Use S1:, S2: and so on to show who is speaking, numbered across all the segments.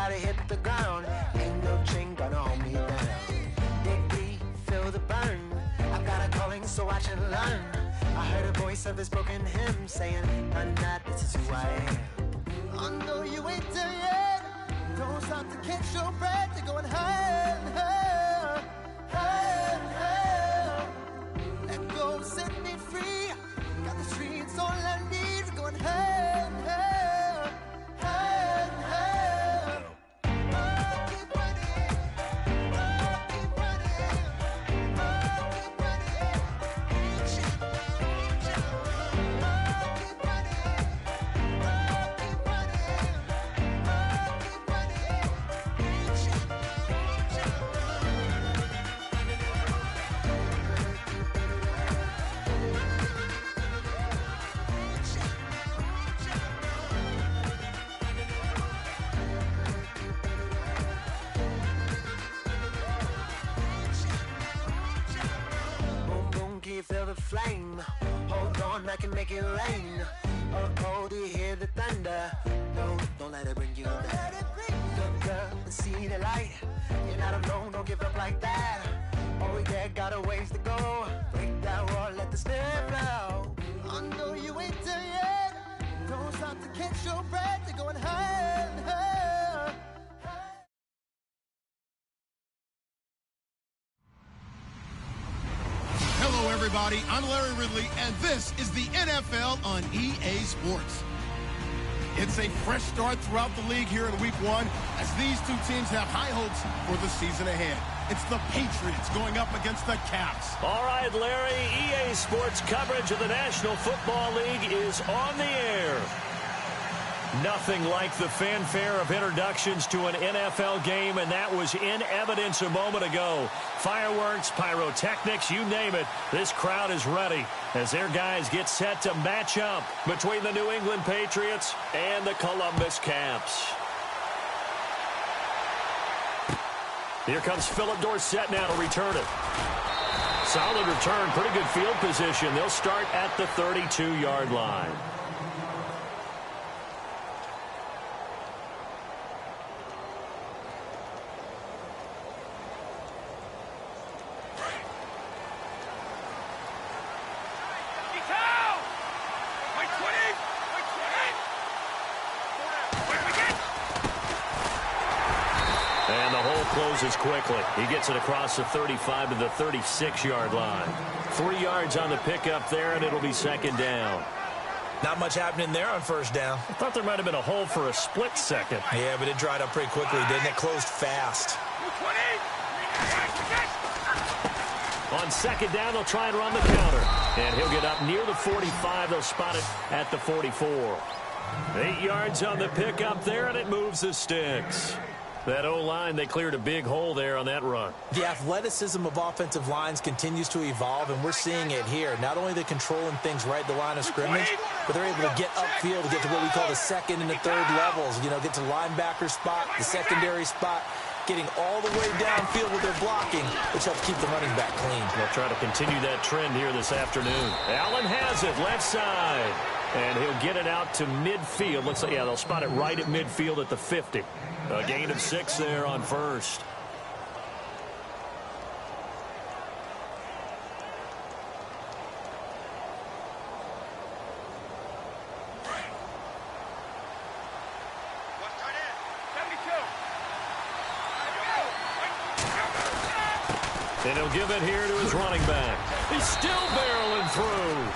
S1: gotta hit the ground. Ain't no chain gonna hold me down. Dig deep, feel the burn. I've got a calling, so I should learn. I heard a voice of this broken hymn saying, "None that this is who I am." I know you ain't there yet. Don't stop to catch your breath. You're going higher and higher, higher and higher. Let go, set me free. Got the streets all I need. We're going higher and higher, higher and higher. Oh, keep running. Oh, keep running. Oh, keep running. Reach out, reach out. Oh, keep running. Oh, keep running. Oh, keep running. Reach out, reach out. Boom, boom, can you feel the flame? Hold on, I can make it rain. Oh, do you hear the thunder? No, don't let it bring you down. Look up and see the light. You're not alone, don't give up like that. Oh, yeah, got a ways to go. Break that wall, let the spirit flow. I know you ain't there yet. Don't stop to catch your breath. You're going higher and higher.
S2: Hello, everybody. I'm Larry Ridley, and this is the NFL on EA Sports. It's a fresh start throughout the league here in Week 1 as these two teams have high hopes for the season ahead. It's the Patriots going up against the Caps.
S3: All right, Larry, EA Sports coverage of the National Football League is on the air. Nothing like the fanfare of introductions to an NFL game, and that was in evidence a moment ago. Fireworks, pyrotechnics, you name it. This crowd is ready as their guys get set to match up between the New England Patriots and the Columbus Caps. Here comes Philip Dorsett now to return it. Solid return, pretty good field position. They'll start at the 32-yard line. Closes quickly. He gets it across the 35 to the 36-yard line. 3 yards on the pickup there, and it'll be second down.
S4: Not much happening there on first down.
S3: I thought there might have been a hole for a split second.
S4: Yeah, but it dried up pretty quickly, didn't it? Closed fast.
S3: On second down, they'll try and run the counter. And he'll get up near the 45. They'll spot it at the 44. 8 yards on the pickup there, and it moves the sticks. That O-line, they cleared a big hole there on that run.
S4: The athleticism of offensive lines continues to evolve, and we're seeing it here. Not only they're controlling things right at the line of scrimmage, but they're able to get upfield to get to what we call the second and the third levels. You know, get to linebacker spot, the secondary spot, getting all the way downfield with their blocking, which helps keep the running back clean.
S3: They'll try to continue that trend here this afternoon. Allen has it, left side. And he'll get it out to midfield. Looks like, yeah, they'll spot it right at midfield at the 50. A gain of 6 there on first. And he'll give it here to his running back. He's still barreling through.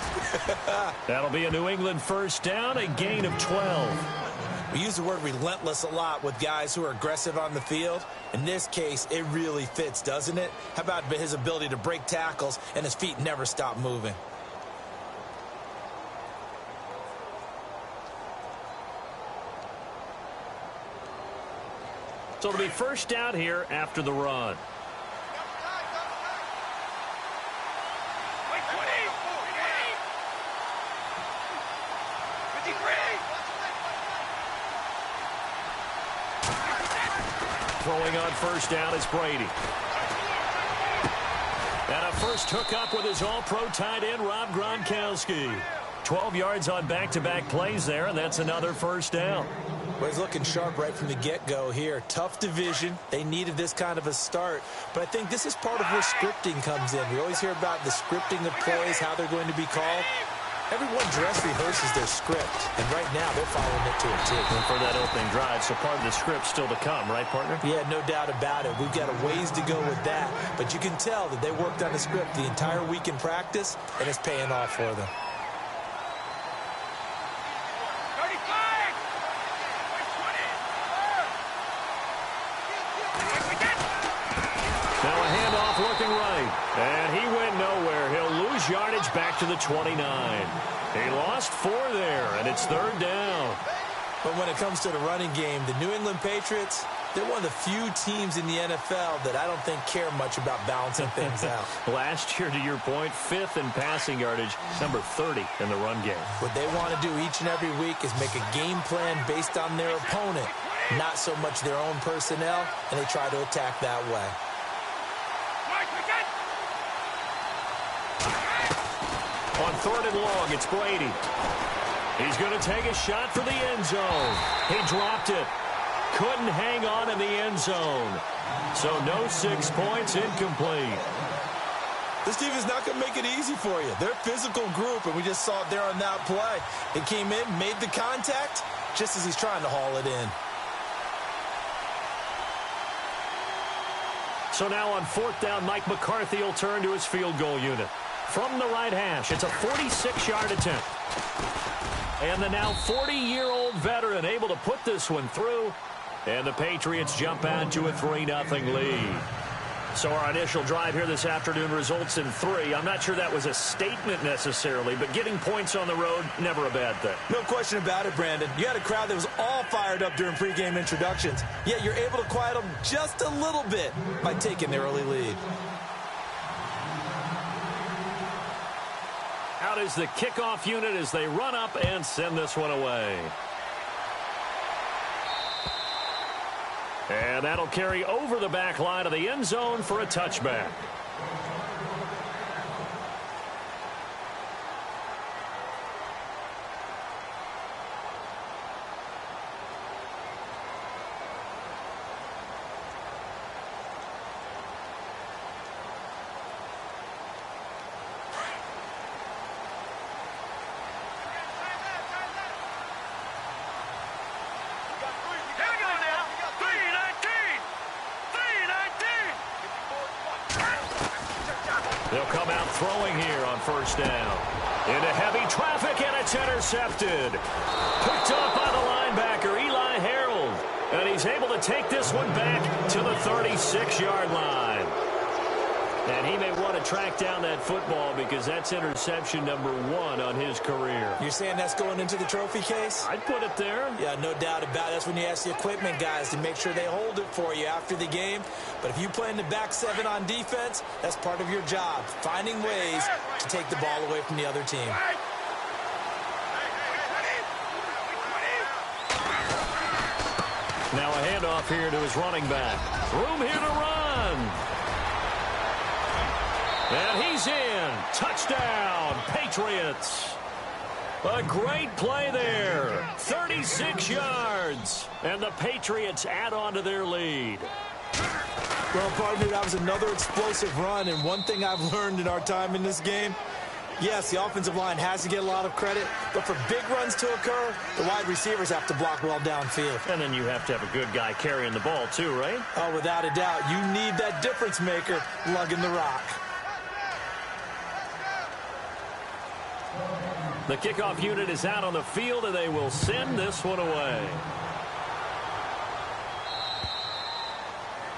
S3: That'll be a New England first down, a gain of 12.
S4: We use the word relentless a lot with guys who are aggressive on the field. In this case, it really fits, doesn't it? How about his ability to break tackles and his feet never stop moving?
S3: So it'll be first down here after the run. Throwing on first down is Brady. And a first hookup with his all-pro tight end, Rob Gronkowski. 12 yards on back-to-back plays there, and that's another first down.
S4: Well, he's looking sharp right from the get-go here. Tough division. They needed this kind of a start. But I think this is part of where scripting comes in. We always hear about the scripting of plays, how they're going to be called. Everyone dress rehearses their script, and right now they're following it to a T.
S3: And for that opening drive, so part of the script still to come, right, partner?
S4: Yeah, no doubt about it. We've got a ways to go with that, but you can tell that they worked on the script the entire week in practice, and it's paying off for them.
S3: Now a handoff looking right, and he went nowhere. He'll lose yardage back to the 29. He lost 4 there, and it's 3rd down.
S4: But when it comes to the running game, the New England Patriots, they're one of the few teams in the NFL that I don't think care much about balancing things out.
S3: Last year, to your point, 5th in passing yardage, number 30 in the run game.
S4: What they want to do each and every week is make a game plan based on their opponent, not so much their own personnel, and they try to attack that way.
S3: On 3rd and long, it's Brady. He's going to take a shot for the end zone. He dropped it. Couldn't hang on in the end zone. So no 6 points, incomplete.
S4: This team is not going to make it easy for you. They're a physical group, and we just saw it there on that play. He came in, made the contact, just as he's trying to haul it in.
S3: So now on 4th down, Mike McCarthy will turn to his field goal unit. From the right hash, it's a 46-yard attempt. And the now 40-year-old veteran able to put this one through. And the Patriots jump out to a 3-0 lead. So our initial drive here this afternoon results in 3. I'm not sure that was a statement necessarily, but getting points on the road, never a bad thing.
S4: No question about it, Brandon. You had a crowd that was all fired up during pregame introductions, yet you're able to quiet them just a little bit by taking the early lead.
S3: Out is the kickoff unit as they run up and send this one away. And that'll carry over the back line of the end zone for a touchback. They'll come out throwing here on 1st down. Into heavy traffic, and it's intercepted. Picked up by the linebacker, Eli Harold. And he's able to take this one back to the 36-yard line. And he may want to track down that football because that's interception number 1 on his career.
S4: You're saying that's going into the trophy case?
S3: I'd put it there.
S4: Yeah, no doubt about it. That's when you ask the equipment guys to make sure they hold it for you after the game. But if you play in the back 7 on defense, that's part of your job, finding ways to take the ball away from the other team.
S3: Now a handoff here to his running back. Room here to run. And he's in. Touchdown, Patriots. A great play there. 36 yards. And the Patriots add on to their lead.
S4: Well, partner, that was another explosive run. And one thing I've learned in our time in this game, yes, the offensive line has to get a lot of credit, but for big runs to occur, the wide receivers have to block well downfield.
S3: And then you have to have a good guy carrying the ball too, right?
S4: Oh, without a doubt. You need that difference maker lugging the rock.
S3: The kickoff unit is out on the field, and they will send this one away.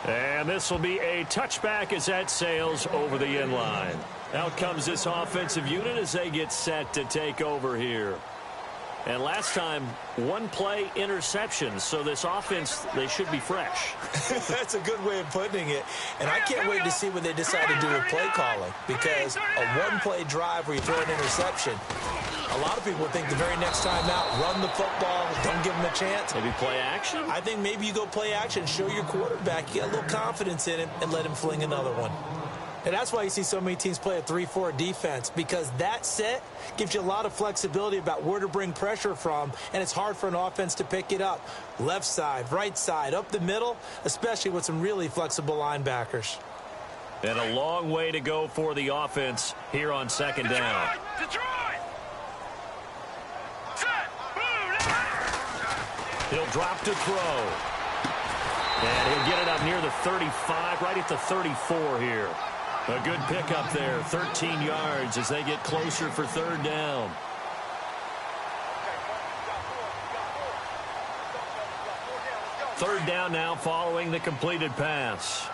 S3: And this will be a touchback as that sails over the end line. Out comes this offensive unit as they get set to take over here. And last time, 1 play interception. So this offense, they should be fresh.
S4: That's a good way of putting it. And I can't wait to see what they decide to do with play calling. Because a 1-play drive where you throw an interception, a lot of people would think the very next time out, run the football, don't give them a chance.
S3: Maybe play action?
S4: I think maybe you go play action, show your quarterback, you get a little confidence in him, and let him fling another one. And that's why you see so many teams play a 3-4 defense, because that set gives you a lot of flexibility about where to bring pressure from, and it's hard for an offense to pick it up. Left side, right side, up the middle, especially with some really flexible linebackers.
S3: And a long way to go for the offense here on second down.
S5: Detroit!
S3: He'll drop to throw. And he'll get it up near the 35, right at the 34 here. A good pickup there, 13 yards as they get closer for third down. Third down now following the completed pass.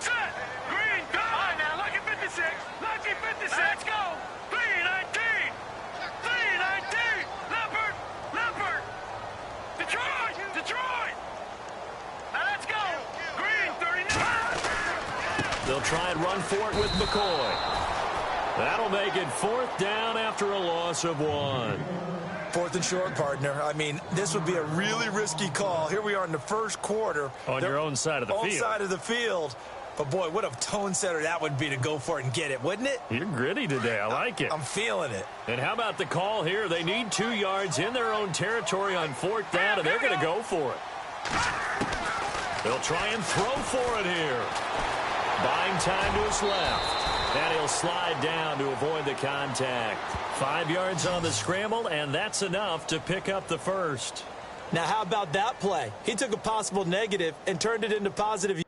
S5: Set! Green, go! All right, now, lucky 56. Lucky 56. Let's go! 319! 319! Leopard! Leopard! Detroit! Detroit! Now let's go! Green, 39!
S3: They'll try and run for it with McCoy. That'll make it fourth down after a loss of 1.
S4: Fourth and short, partner. I mean, this would be a really risky call. Here we are in the first quarter.
S3: On your own side of the field.
S4: Own side of the field. But, boy, what a tone setter that would be to go for it and get it, wouldn't it?
S3: You're gritty today. I like it.
S4: I'm feeling it.
S3: And how about the call here? They need 2 yards in their own territory on fourth down, and they're going to go for it. They'll try and throw for it here. Buying time to his left. And he'll slide down to avoid the contact. 5 yards on the scramble, and that's enough to pick up the first.
S4: Now, how about that play? He took a possible negative and turned it into positive.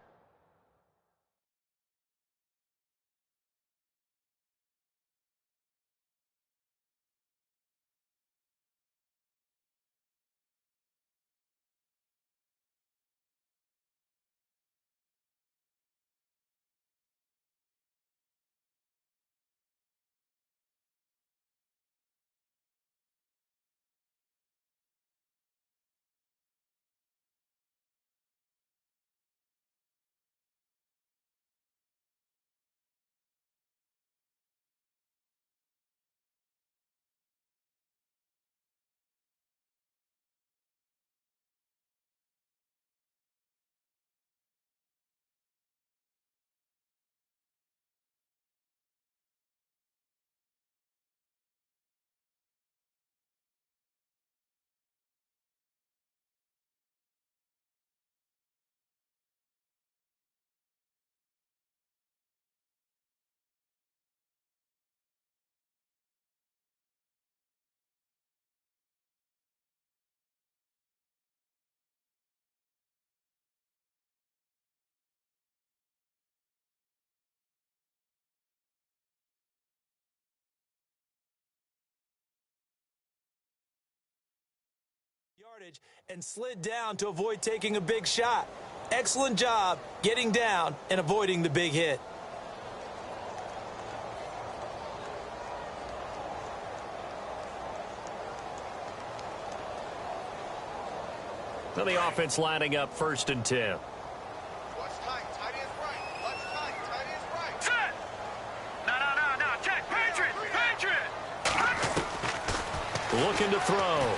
S4: Yardage and slid down to avoid taking a big shot. Excellent job getting down and avoiding the big hit.
S3: So the offense lining up 1st and 10.
S5: Watch tight. Tight is right. Watch tight. Tight is right. Set! No. Check. Patriot! Patriot!
S3: Looking to throw.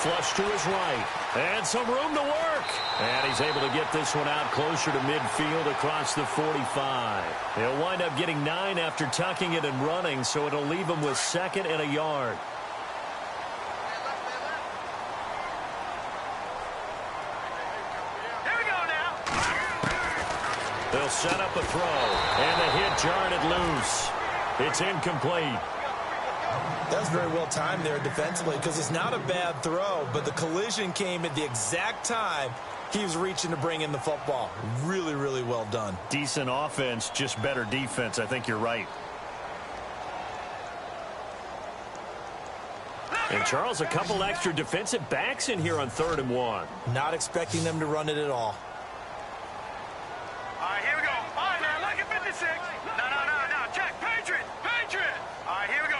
S3: Flush to his right. And some room to work. And he's able to get this one out closer to midfield across the 45. He'll wind up getting 9 after tucking it and running, so it'll leave him with 2nd and a yard.
S5: Here we go now.
S3: They'll set up a throw. And the hit jarred it loose. It's incomplete.
S4: That's very well timed there defensively, because it's not a bad throw, but the collision came at the exact time he was reaching to bring in the football. Really, really well done.
S3: Decent offense, just better defense. I think you're right. And, Charles, a couple extra defensive backs in here on 3rd and 1.
S4: Not expecting them to run it at all.
S5: All right, here we go. All right, now, look at 56. No. Check. Patriot! All right, here we go.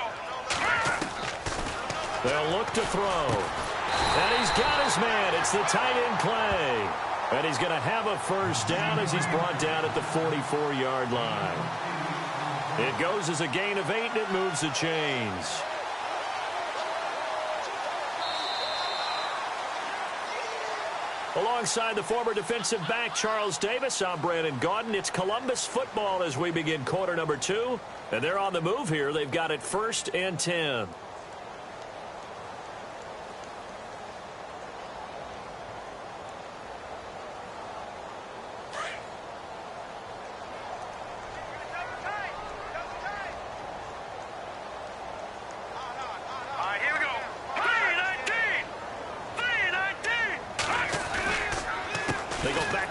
S3: They'll look to throw. And he's got his man. It's the tight end play. And he's going to have a first down as he's brought down at the 44-yard line. It goes as a gain of 8, and it moves the chains. Alongside the former defensive back Charles Davis, I'm Brandon Gaudin. It's Columbus football as we begin quarter number 2. And they're on the move here. They've got it 1st and 10.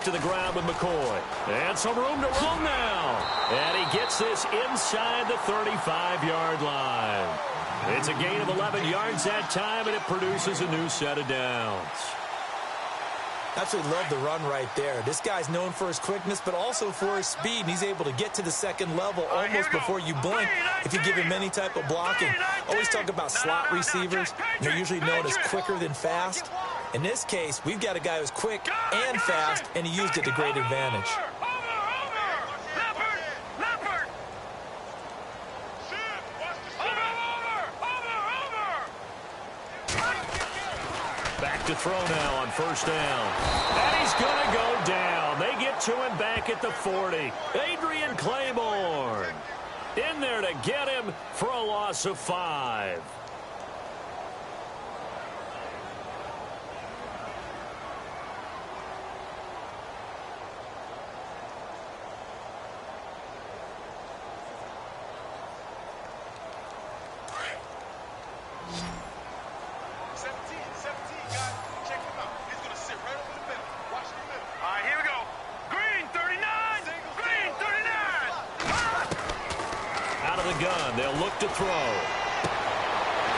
S3: To the ground with McCoy. And some room to run now. And he gets this inside the 35-yard line. It's a gain of 11 yards that time, and it produces a new set of downs.
S4: Absolutely love the run right there. This guy's known for his quickness, but also for his speed. And he's able to get to the second level almost before you blink if you give him any type of blocking. Always talk about slot receivers. They're usually known as quicker than fast. In this case, we've got a guy who's quick and fast, and he used it to great advantage.
S3: Back to throw now on 1st down. And he's going to go down. They get to him back at the 40. Adrian Claiborne in there to get him for a loss of 5. They'll look to throw.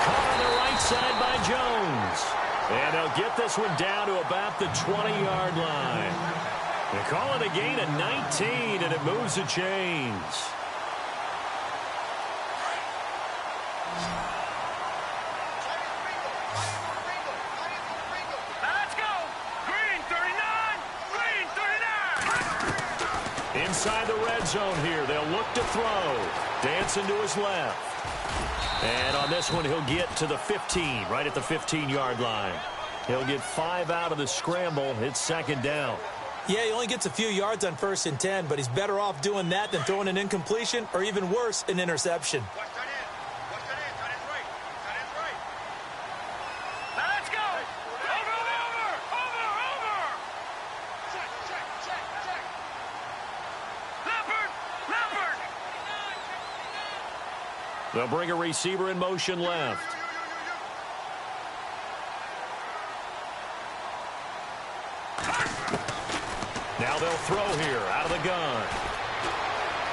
S3: Caught on the right side by Jones. And they'll get this one down to about the 20-yard line. They call it a gain of 19, and it moves the chains.
S5: Let's go! Green 39! Green 39!
S3: Inside the red zone here. They'll look to throw. Dancing to his left. And on this one, he'll get to the 15, right at the 15-yard line. He'll get 5 out of the scramble. It's 2nd down.
S4: Yeah, he only gets a few yards on 1st and 10, but he's better off doing that than throwing an incompletion or even worse, an interception.
S5: Watch that in. Watch that in. Tight end's right. Tight end's right. Let's go! Over! Check. Leopard!
S3: They'll bring a receiver in motion left. Now they'll throw here out of the gun.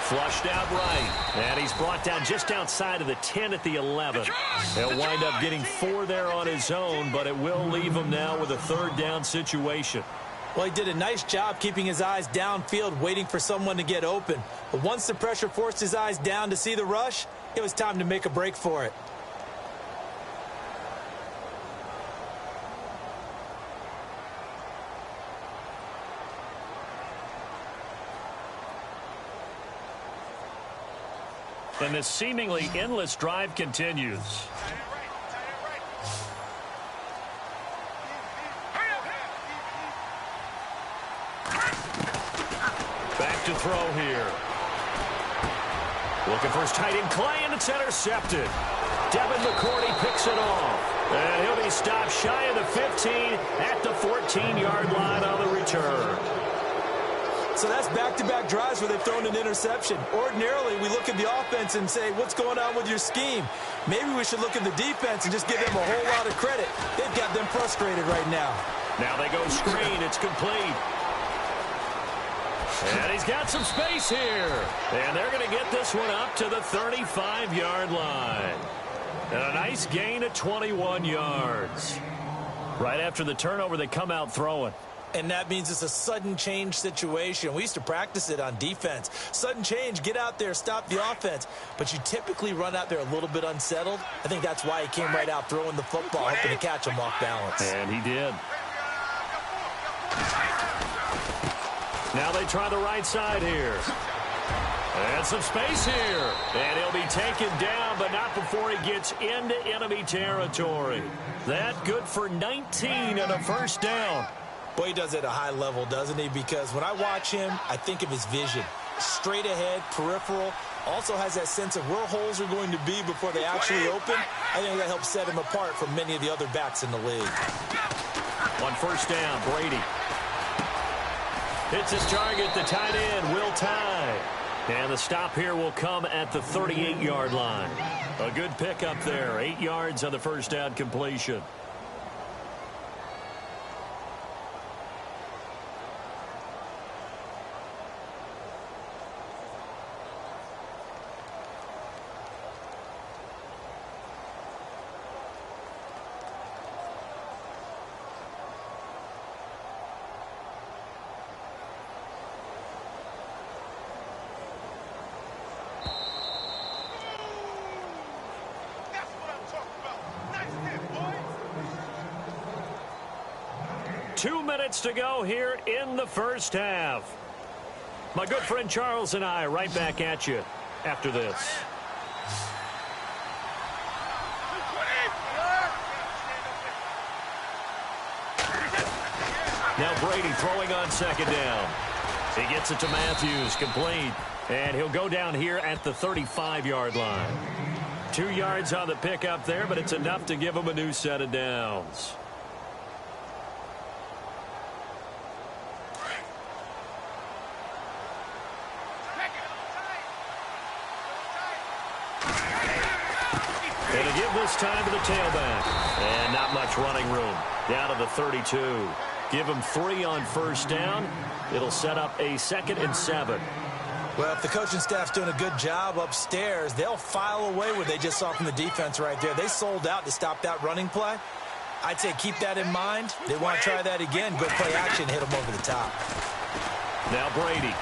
S3: Flushed out right. And he's brought down just outside of the 10 at the 11. He'll wind up getting 4 there on his own, but it will leave him now with a 3rd down situation.
S4: Well, he did a nice job keeping his eyes downfield, waiting for someone to get open. But once the pressure forced his eyes down to see the rush, it was time to make a break for it.
S3: And this seemingly endless drive continues. Back to throw here. Looking for his tight end Clay, and it's intercepted. Devin McCourty picks it off. And he'll be stopped shy of the 15 at the 14-yard line on the return.
S4: So that's back-to-back drives where they've thrown an interception. Ordinarily, we look at the offense and say, what's going on with your scheme? Maybe we should look at the defense and just give them a whole lot of credit. They've got them frustrated right now.
S3: Now they go screen. It's complete. And he's got some space here. And they're going to get this one up to the 35-yard line. And a nice gain of 21 yards. Right after the turnover, they come out throwing.
S4: And that means it's a sudden change situation. We used to practice it on defense. Sudden change, get out there, stop the offense. But you typically run out there a little bit unsettled. I think that's why he came right out throwing the football, hoping to catch him off balance.
S3: And he did. Now they try the right side here. And some space here. And he'll be taken down, but not before he gets into enemy territory. That good for 19 and a first down.
S4: Boy, he does it at a high level, doesn't he? Because when I watch him, I think of his vision. Straight ahead, peripheral, also has that sense of where holes are going to be before they actually open. I think that helps set him apart from many of the other backs in the league.
S3: On first down, Brady hits his target, the tight end, Will Tye. And the stop here will come at the 38-yard line. A good pickup there, 8 yards on the first down completion.
S5: That's what I'm talking about. Nice hit, boy.
S3: 2 minutes to go here in the first half. My good friend Charles and I right back at you after this. Now Brady throwing on second down. He gets it to Matthews, complete. And he'll go down here at the 35-yard line. 2 yards on the pickup there, but it's enough to give him a new set of downs. It'll give this time to the tailback. And not much running room. Down to the 32. Give him 3 on first down. It'll set up a 2nd and 7.
S4: Well, if the coaching staff's doing a good job upstairs, they'll file away what they just saw from the defense right there. They sold out to stop that running play. I'd say keep that in mind. They want to try that again. Go play action, hit them over the top.
S3: Now Brady.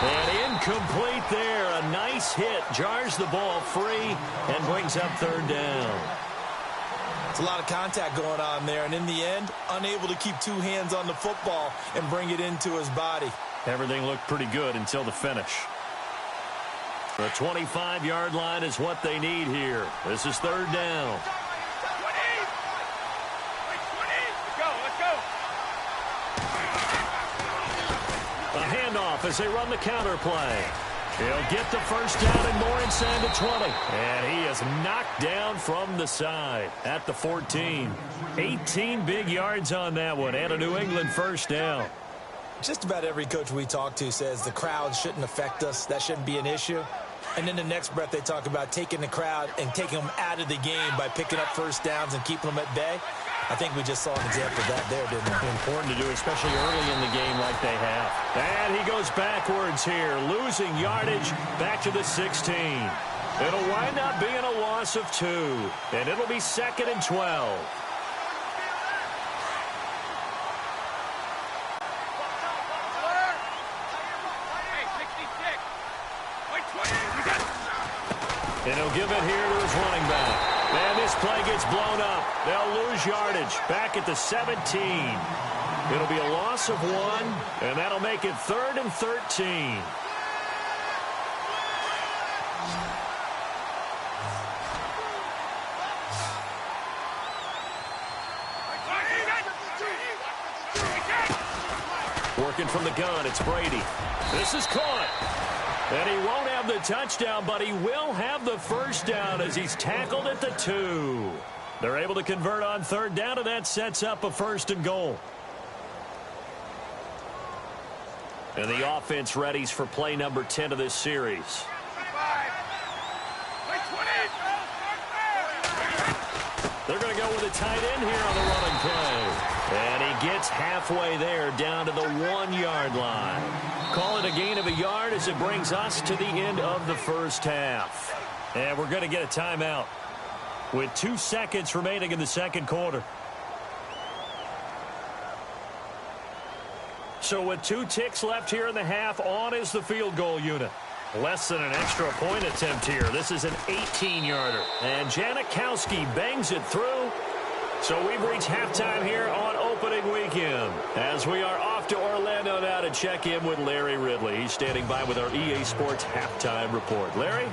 S3: And incomplete there. A nice hit. Jars the ball free and brings up third down.
S4: It's a lot of contact going on there, and in the end, unable to keep 2 hands on the football and bring it into his body.
S3: Everything looked pretty good until the finish. The 25-yard line is what they need here. This is third down. A handoff as they run the counter play. He'll get the first down and more inside the 20. And he is knocked down from the side at the 14. 18 big yards on that one and a New England first down.
S4: Just about every coach we talk to says the crowd shouldn't affect us. That shouldn't be an issue. And in the next breath, they talk about taking the crowd and taking them out of the game by picking up first downs and keeping them at bay. I think we just saw an example of that there, didn't we?
S3: Important to do, especially early in the game like they have. And he goes backwards here, losing yardage back to the 16. It'll wind up being a loss of 2, and it'll be 2nd and 12. And he'll give it here to his running back. And this play gets blown up. They'll lose yardage back at the 17. It'll be a loss of 1, and that'll make it 3rd and 13. Working from the gun, it's Brady. This is caught. And he won't have the touchdown, but he will have the first down as he's tackled at the 2. They're able to convert on third down, and that sets up a 1st and goal. And the offense readies for play number 10 of this series. They're going to go with a tight end here on the running play. And he gets halfway there down to the 1-yard line. Call it a gain of a yard as it brings us to the end of the first half. And we're going to get a timeout with 2 seconds remaining in the second quarter. So with 2 ticks left here in the half, on is the field goal unit. Less than an extra point attempt here. This is an 18-yarder. And Janikowski bangs it through. So we've reached halftime here on opening weekend. As we are off to Orlando now to check in with Larry Ridley. He's standing by with our EA Sports halftime report. Larry,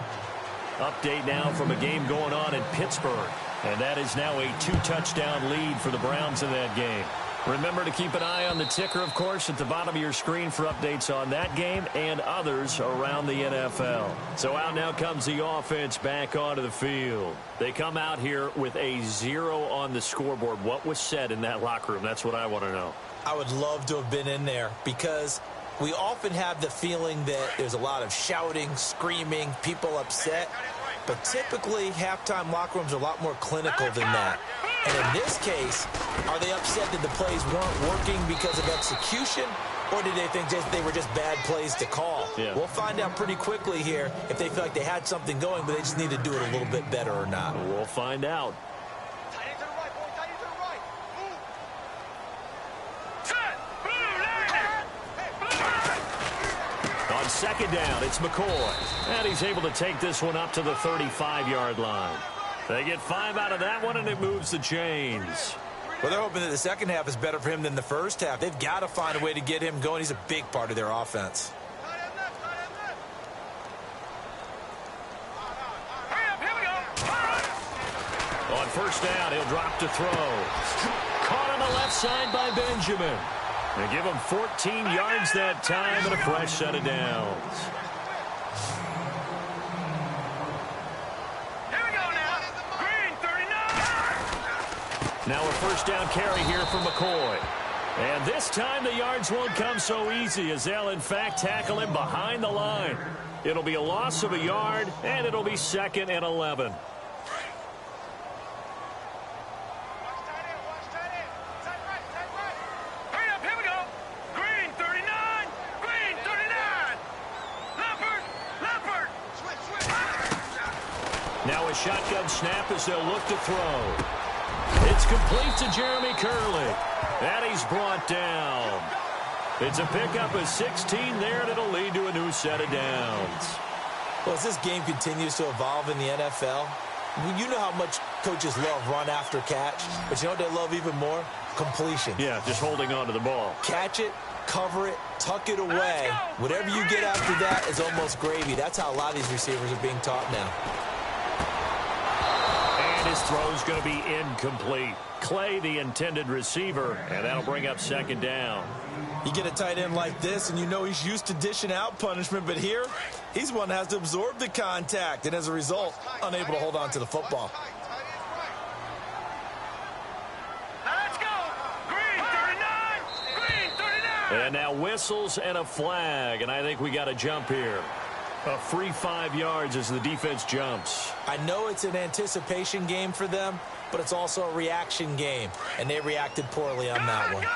S3: update now from a game going on in Pittsburgh. And that is now a 2-touchdown lead for the Browns in that game. Remember to keep an eye on the ticker, of course, at the bottom of your screen for updates on that game and others around the NFL. So out now comes the offense back onto the field. They come out here with a 0 on the scoreboard. What was said in that locker room? That's what I want to know.
S4: I would love to have been in there because we often have the feeling that there's a lot of shouting, screaming, people upset. But typically, halftime locker rooms are a lot more clinical than that. And in this case, are they upset that the plays weren't working because of execution? Or did they think they were just bad plays to call?
S3: Yeah.
S4: We'll find out pretty quickly here if they feel like they had something going, but they just need to do it a little bit better or not.
S3: We'll find out.
S5: Tight end to the right, boy. Tight end to the right. Move.
S3: On second down, it's McCoy. And he's able to take this one up to the 35-yard line. They get 5 out of that one, and it moves the chains.
S4: Well, they're hoping that the second half is better for him than the first half. They've got to find a way to get him going. He's a big part of their offense.
S3: On first down, he'll drop to throw. Caught on the left side by Benjamin. They give him 14 yards that time and a fresh set of downs. Now a first down carry here for McCoy. And this time the yards won't come so easy as they'll in fact tackle him behind the line. It'll be a loss of a yard, and it'll be 2nd and 11. Now a shotgun snap as they'll look to throw. It's complete to Jeremy Curley. And he's brought down. It's a pickup of 16 there, and it'll lead to a new set of downs.
S4: Well, as this game continues to evolve in the NFL, you know how much coaches love run after catch, but you know what they love even more? Completion.
S3: Yeah, just holding on to the ball.
S4: Catch it, cover it, tuck it away. Whatever you get after that is almost gravy. That's how a lot of these receivers are being taught now.
S3: And his throw's going to be incomplete. Clay, the intended receiver, and that'll bring up 2nd down.
S4: You get a tight end like this, and you know he's used to dishing out punishment, but here, he's one that has to absorb the contact, and as a result, unable to hold on to the football.
S5: Let's go. Green 39. Green 39.
S3: And now whistles and a flag, and I think we got a jump here. A free 5 yards as the defense jumps.
S4: I know it's an anticipation game for them, but it's also a reaction game, and they reacted poorly on that one.
S5: Here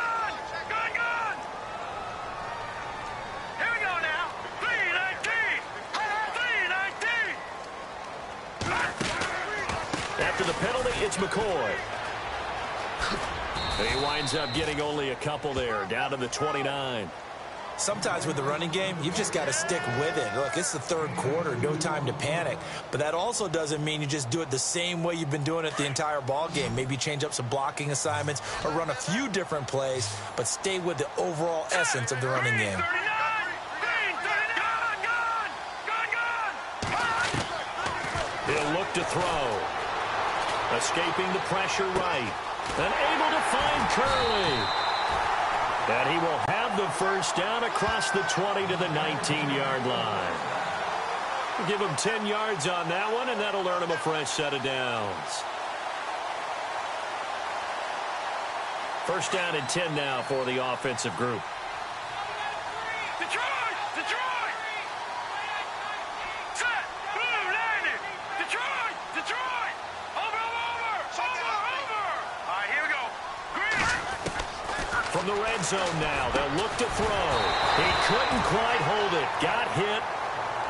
S5: we go now. 3-19.
S3: After the penalty, it's McCoy. He winds up getting only a couple there, down to the 29.
S4: Sometimes with the running game, you've just got to stick with it. Look, it's the third quarter, no time to panic. But that also doesn't mean you just do it the same way you've been doing it the entire ball game. Maybe change up some blocking assignments or run a few different plays, but stay with the overall essence of the running game.
S3: He'll look to throw. Escaping the pressure right. And able to find Curley. And he will have the first down across the 20 to the 19-yard line. Give him 10 yards on that one, and that'll earn him a fresh set of downs. First down and 10 now for the offensive group.
S5: Detroit! Detroit! Set! Blue landed! Detroit! Detroit! Over! All right, here we go. Green!
S3: From the red zone now, they'll look to throw. He couldn't quite hold it. Got hit.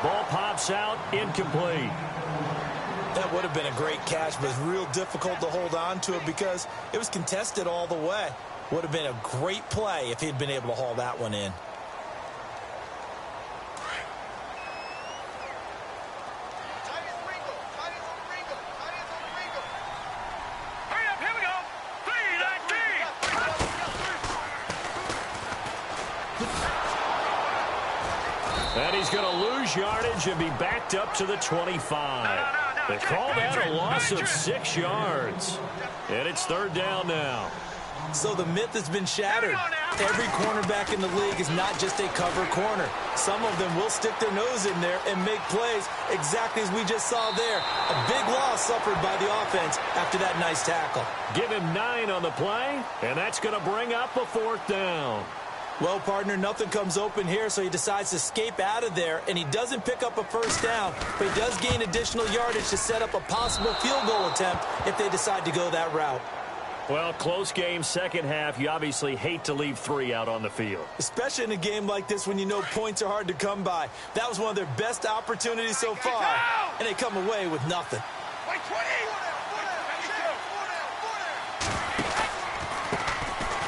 S3: Ball pops out, incomplete.
S4: That would have been a great catch, but it's real difficult to hold on to it because it was contested all the way. Would have been a great play if he'd been able to haul that one in.
S5: Hurry up, here we go. 3-19.
S3: And he's going to lose yardage and be backed up to the 25.
S5: No.
S3: They call that a loss of 6 yards. And it's third down now.
S4: So the myth has been shattered. Every cornerback in the league is not just a cover corner. Some of them will stick their nose in there and make plays exactly as we just saw there. A big loss suffered by the offense after that nice tackle.
S3: Give him 9 on the play, and that's going to bring up a 4th down.
S4: Well, partner, nothing comes open here, so he decides to escape out of there, and he doesn't pick up a first down, but he does gain additional yardage to set up a possible field goal attempt if they decide to go that route.
S3: Well, close game, second half. You obviously hate to leave 3 out on the field.
S4: Especially in a game like this when you know points are hard to come by. That was one of their best opportunities so far, and they come away with nothing.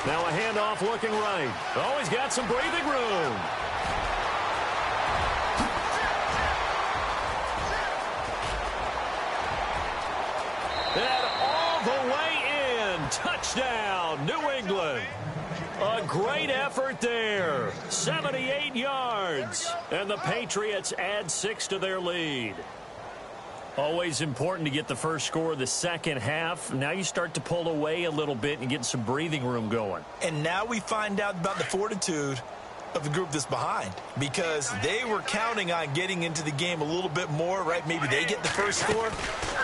S3: Now a handoff looking right. Oh, he's got some breathing room. And all the way in. Touchdown, New England. A great effort there. 78 yards. And the Patriots add 6 to their lead. Always important to get the first score of the second half. Now you start to pull away a little bit and get some breathing room going.
S4: And now we find out about the fortitude of the group that's behind, because they were counting on getting into the game a little bit more, right? Maybe they get the first score.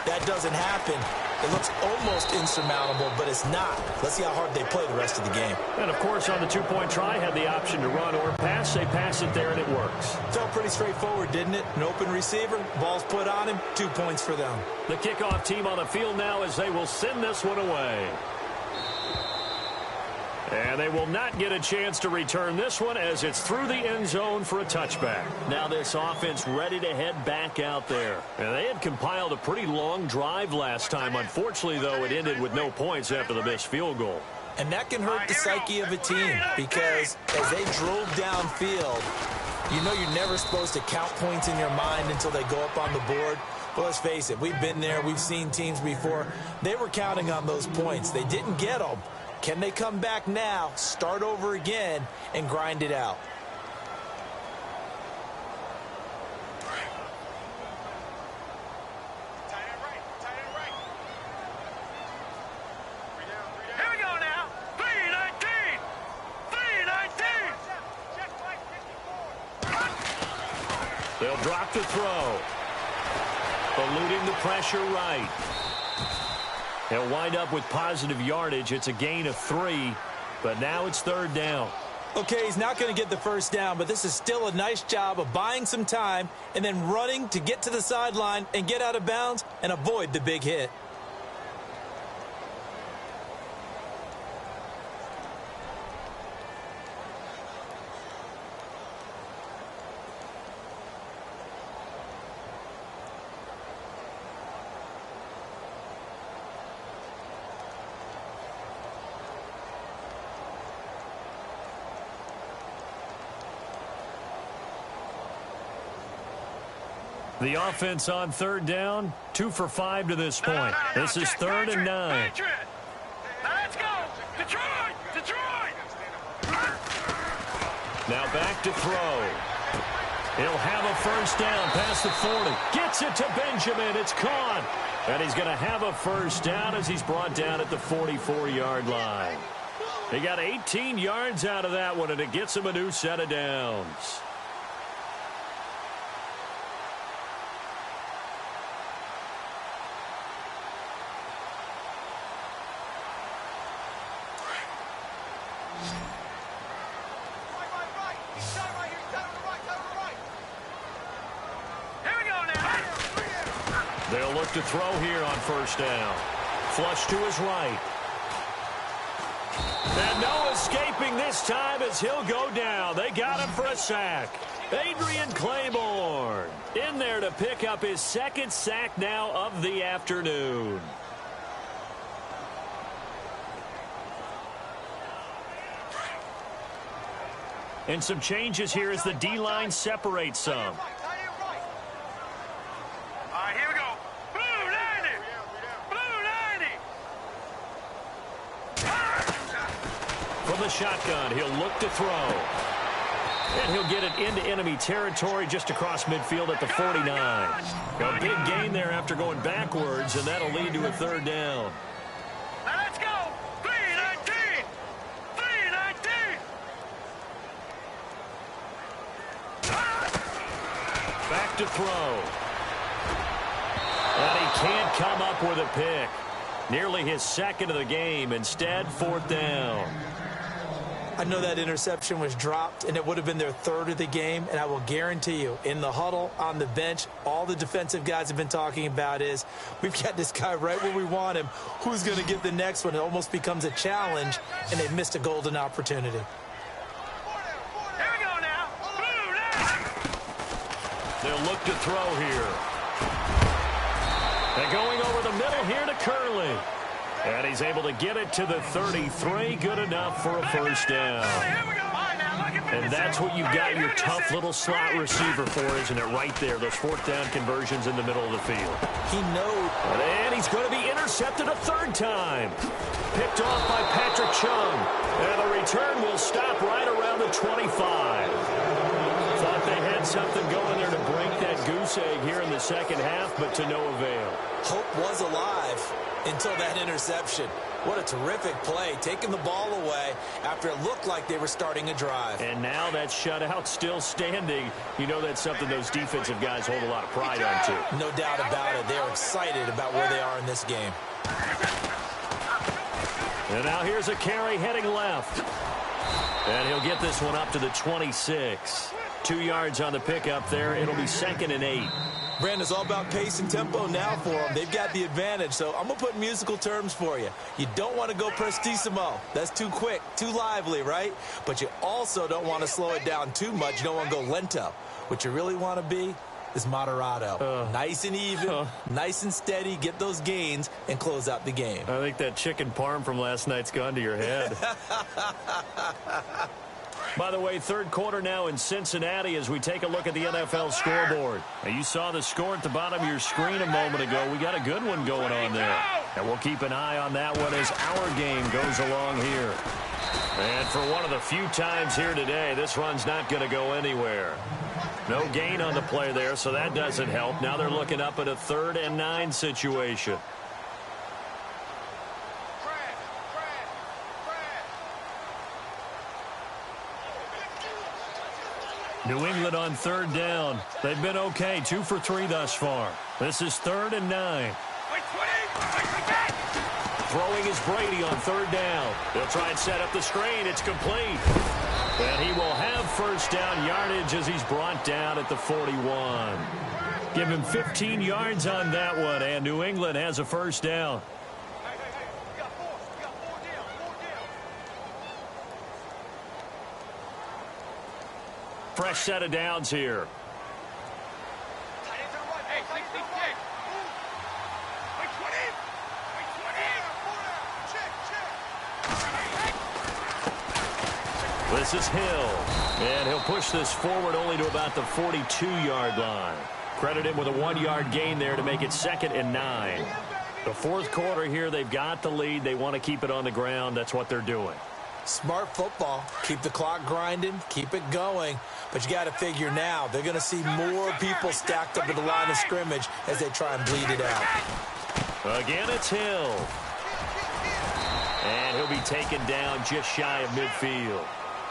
S4: That doesn't happen. It looks almost insurmountable, but it's not. Let's see how hard they play the rest of the game.
S3: And, of course, on the two-point try, had the option to run or pass. They pass it there, and it works.
S4: Felt pretty straightforward, didn't it? An open receiver, ball's put on him, 2 points for them.
S3: The kickoff team on the field now as they will send this one away. And they will not get a chance to return this one as it's through the end zone for a touchback. Now this offense ready to head back out there. And they had compiled a pretty long drive last time. Unfortunately, though, it ended with no points after the missed field goal.
S4: And that can hurt the psyche of a team, because as they drove downfield, you know you're never supposed to count points in your mind until they go up on the board. But let's face it, we've been there, we've seen teams before. They were counting on those points. They didn't get them. Can they come back now, start over again, and grind it out?
S5: Here we go now. 3-19. 3-19.
S3: They'll drop the throw. Eluding the pressure right. They'll wind up with positive yardage. It's a gain of 3, but now it's third down.
S4: Okay, he's not going to get the first down, but this is still a nice job of buying some time and then running to get to the sideline and get out of bounds and avoid the big hit.
S3: The offense on third down, 2 for 5 to this point. This is 3rd and 9.
S5: Now let's go. Detroit. Detroit.
S3: Now back to throw. He'll have a first down past the 40. Gets it to Benjamin. It's caught. And he's going to have a first down as he's brought down at the 44-yard line. He got 18 yards out of that one, and it gets him a new set of downs. They'll look to throw here on first down. Flush to his right. And no escaping this time as he'll go down. They got him for a sack. Adrian Claiborne in there to pick up his 2nd sack now of the afternoon. And some changes here as the D-line separates some.
S5: Here we go. Blue 90. Blue 90.
S3: From the shotgun, he'll look to throw. And he'll get it into enemy territory just across midfield at the 49. A big gain there after going backwards, and that'll lead to a third down.
S5: Now let's go. 3-19. 3-19.
S3: Back to throw. And he can't come up with a pick. Nearly his second of the game. Instead, fourth down.
S4: I know that interception was dropped, and it would have been their third of the game, and I will guarantee you, in the huddle, on the bench, all the defensive guys have been talking about is, we've got this guy right where we want him. Who's going to get the next one? It almost becomes a challenge, and they've missed a golden opportunity.
S5: Here we go now. Blue now.
S3: They'll look to throw here. And going over the middle here to Curley. And he's able to get it to the 33. Good enough for a first down. And that's what you've got your tough little slot receiver for, isn't it? Right there, those fourth down conversions in the middle of the field.
S4: He knows.
S3: And he's going to be intercepted a third time. Picked off by Patrick Chung. And the return will stop right around the 25. Thought they had something going there to break that goose egg here in the second half, but to no avail.
S4: Hope was alive until that interception. What a terrific play, taking the ball away after it looked like they were starting a drive.
S3: And now that shutout still standing. You know that's something those defensive guys hold a lot of pride on, too.
S4: No doubt about it. They're excited about where they are in this game.
S3: And now here's a carry heading left. And he'll get this one up to the 26. 2 yards on the pickup there. It'll be 2nd and 8.
S4: Brandon, it's all about pace and tempo now for them. They've got the advantage, so I'm going to put musical terms for you. You don't want to go prestissimo. That's too quick, too lively, right? But you also don't want to slow it down too much. You don't want to go lento. What you really want to be is moderato. Nice and even, nice and steady, get those gains, and close out the game.
S3: I think that chicken parm from last night's gone to your head. By the way, third quarter now in Cincinnati as we take a look at the NFL scoreboard. Now, you saw the score at the bottom of your screen a moment ago. We got a good one going on there. And we'll keep an eye on that one as our game goes along here. And for one of the few times here today, this run's not going to go anywhere. No gain on the play there, so that doesn't help. Now they're looking up at a 3rd and 9 situation. New England on 3rd down. They've been okay, 2 for 3 thus far. This is 3rd and 9. Throwing is Brady on 3rd down. They'll try and set up the screen. It's complete. And he will have first down yardage as he's brought down at the 41. Give him 15 yards on that one, and New England has a first down. Fresh set of downs here. This is Hill. And he'll push this forward only to about the 42-yard line. Credit him with a 1-yard gain there to make it 2nd and 9. The fourth quarter here, they've got the lead. They want to keep it on the ground. That's what they're doing.
S4: Smart football. Keep the clock grinding. Keep it going. But you got to figure now, they're going to see more people stacked up at the line of scrimmage as they try and bleed it out.
S3: Again, it's Hill. And he'll be taken down just shy of midfield.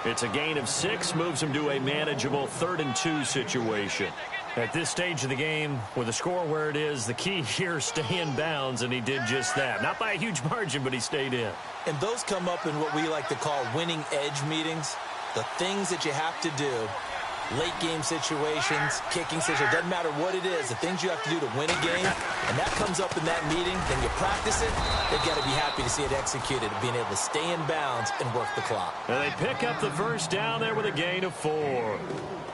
S3: It's a gain of 6, moves him to a manageable 3rd and 2 situation. At this stage of the game, with the score where it is, the key here is stay in bounds, and he did just that. Not by a huge margin, but he stayed in.
S4: And those come up in what we like to call winning edge meetings. The things that you have to do, late game situations, kicking situations, doesn't matter what it is, the things you have to do to win a game, and that comes up in that meeting, then you practice it, they've got to be happy to see it executed, being able to stay in bounds and work the clock.
S3: And they pick up the first down there with a gain of 4.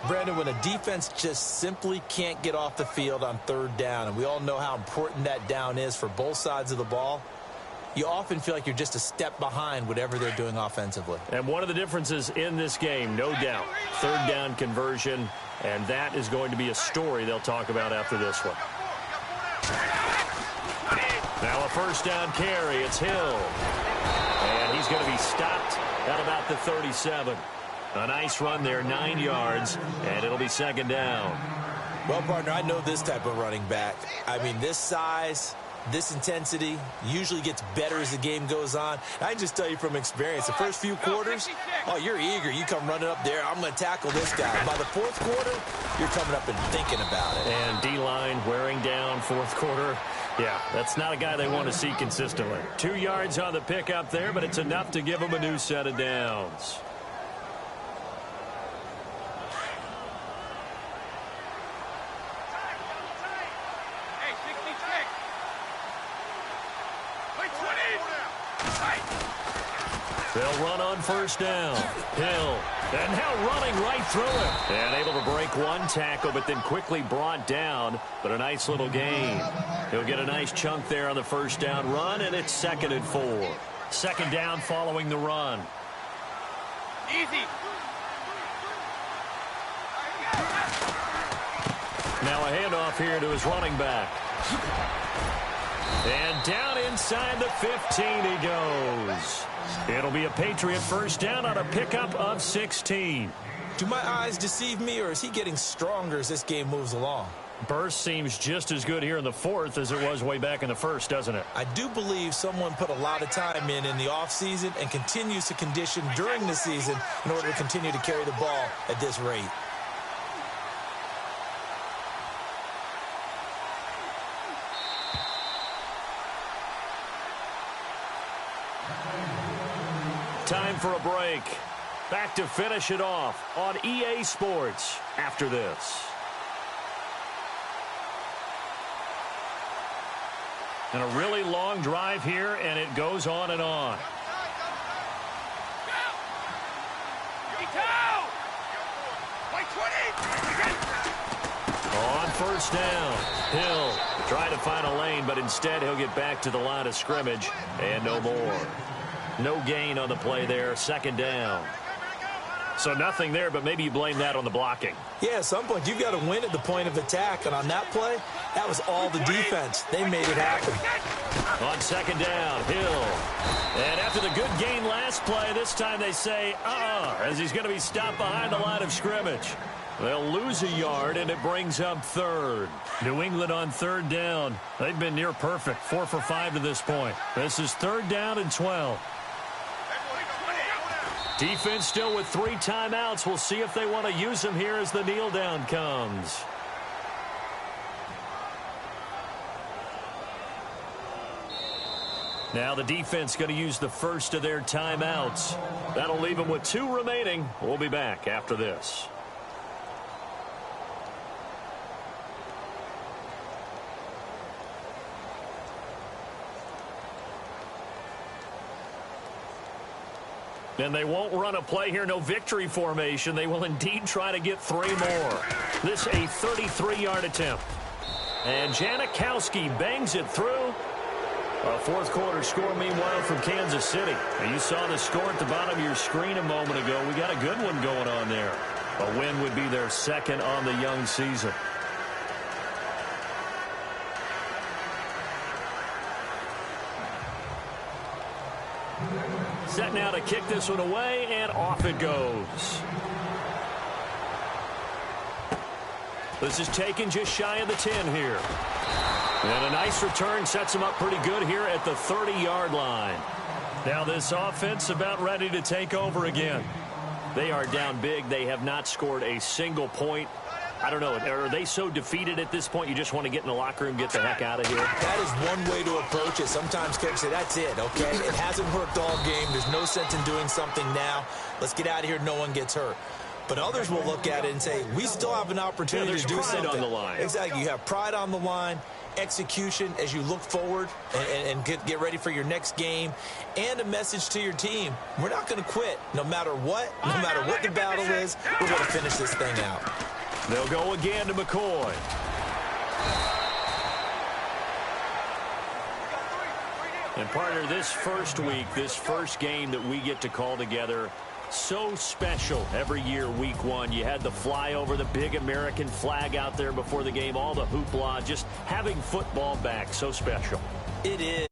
S4: Brandon, when a defense just simply can't get off the field on 3rd down, and we all know how important that down is for both sides of the ball, you often feel like you're just a step behind whatever they're doing offensively.
S3: And one of the differences in this game, no doubt, 3rd down conversion, and that is going to be a story they'll talk about after this one. Now a first down carry. It's Hill. And he's going to be stopped at about the 37. A nice run there, 9 yards, and it'll be second down.
S4: Well, partner, I know this type of running back. I mean, this size, this intensity usually gets better as the game goes on. I can just tell you from experience, the first few quarters, oh, you're eager. You come running up there, I'm going to tackle this guy. By the fourth quarter, you're coming up and thinking about it.
S3: And D-line wearing down fourth quarter. Yeah, that's not a guy they want to see consistently. 2 yards on the pickup there, but it's enough to give them a new set of downs. They'll run on first down. Hill. And now running right through it. And able to break one tackle, but then quickly brought down. But a nice little gain. He'll get a nice chunk there on the first down run, and it's 2nd and 4. Second down following the run.
S5: Easy.
S3: Now a handoff here to his running back. And down inside the 15 he goes. It'll be a Patriot first down on a pickup of 16.
S4: Do my eyes deceive me, or is he getting stronger as this game moves along?
S3: Burst seems just as good here in the fourth as it was way back in the first, doesn't it?
S4: I do believe someone put a lot of time in the offseason and continues to condition during the season in order to continue to carry the ball at this rate.
S3: Time for a break. Back to finish it off on EA Sports after this. And a really long drive here, and it goes on and on. On first down, Hill trying to find a lane, but instead he'll get back to the line of scrimmage, and no more. No gain on the play there, second down. So nothing there, but maybe you blame that on the blocking.
S4: Yeah, at some point you've got to win at the point of attack, and on that play, that was all the defense. They made it happen.
S3: On second down, Hill. And after the good gain last play, this time they say, as he's going to be stopped behind the line of scrimmage. They'll lose a yard, and it brings up third. New England on third down. They've been near perfect, 4 for 5 to this point. This is third down and 12. Defense still with 3 timeouts. We'll see if they want to use them here as the kneel down comes. Now the defense going to use the first of their timeouts. That'll leave them with 2 remaining. We'll be back after this. And they won't run a play here, no victory formation. They will indeed try to get 3 more. This a 33-yard attempt. And Janikowski bangs it through. A fourth quarter score, meanwhile, from Kansas City. Now, you saw the score at the bottom of your screen a moment ago. We got a good one going on there. A win would be their second on the young season. Set now to kick this one away, and off it goes. This is taken just shy of the 10 here. And a nice return sets them up pretty good here at the 30-yard line. Now this offense about ready to take over again. They are down big. They have not scored a single point. I don't know. Are they so defeated at this point you just want to get in the locker room, get the heck out of here?
S4: That is one way to approach it. Sometimes coaches say, that's it, okay? It hasn't worked all game. There's no sense in doing something now. Let's get out of here. No one gets hurt. But others will look at it and say, we still have an opportunity to do something.
S3: On the line.
S4: Exactly. You have pride on the line, execution as you look forward and get ready for your next game, and a message to your team. We're not going to quit no matter what the battle is. We're going to finish this thing out.
S3: They'll go again to McCoy. And partner, this first week, this first game that we get to call together, so special every year, week 1. You had the flyover, the big American flag out there before the game, all the hoopla, just having football back, so special.
S4: It is.